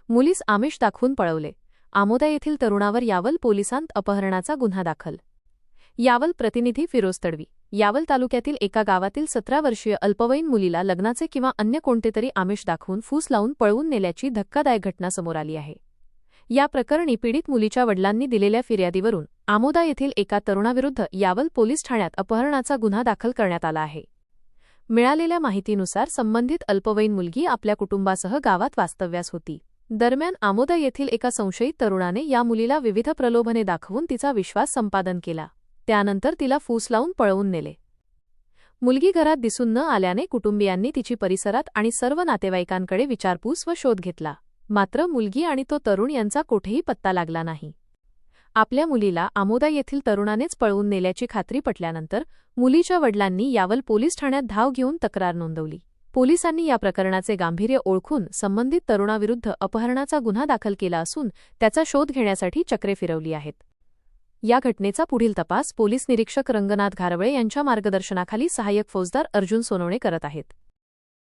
मुलीस आमिष दाखवून पळवले. आमोदा येथील तरुणावर यावल पोलिसांत अपहरणाचा गुन्हा दाखल. यावल प्रतिनिधी फिरोज तडवी. यावल तालुक्यातील एका गावातील 17 वर्षीय अल्पवयीन मुलीला लग्नाचे किंवा अन्य कोणतेतरी आमिष दाखवून फूस लावून पळवून नेल्याची धक्कादायक घटना समोर आली आहे. या प्रकरणी पीडित मुलीच्या वडिलांनी दिलेल्या फिर्यादीवरून आमोदा येथील एका तरुणाविरुद्ध यावल पोलीस ठाण्यात अपहरणाचा गुन्हा दाखल करण्यात आला आहे. मिळालेल्या माहितीनुसार संबंधित अल्पवयीन मुलगी आपल्या कुटुंबासह गावात वास्तव्यास होती. दरम्यान आमोदा येथील एका संशयित तरुणाने या मुलीला विविध प्रलोभने दाखवून तिचा विश्वास संपादन केला. त्यानंतर तिला फूस लावून पळवून नेले. मुलगी घरात दिसून न आल्याने कुटुंबियांनी तिची परिसरात आणि सर्व नातेवाईकांकडे विचारपूस व शोध घेतला. मात्र मुलगी आणि तो तरुण यांचा कोठेही पत्ता लागला नाही. आपल्या मुलीला आमोदा येथील तरुणानेच पळवून नेल्याची खात्री पटल्यानंतर मुलीच्या वडिलांनी यावल पोलीस ठाण्यात धाव घेऊन तक्रार नोंदवली. पोलिसांनी या प्रकरणाचे गांभीर्य ओळखून संबंधित तरुणाविरुद्ध अपहरणाचा गुन्हा दाखल केला असून त्याचा शोध घेण्यासाठी चक्रे फिरवली आहेत. या घटनेचा पुढील तपास पोलीस निरीक्षक रंगनाथ घारवळे यांच्या मार्गदर्शनाखाली सहाय्यक फौजदार अर्जुन सोनवणे करत आहेत.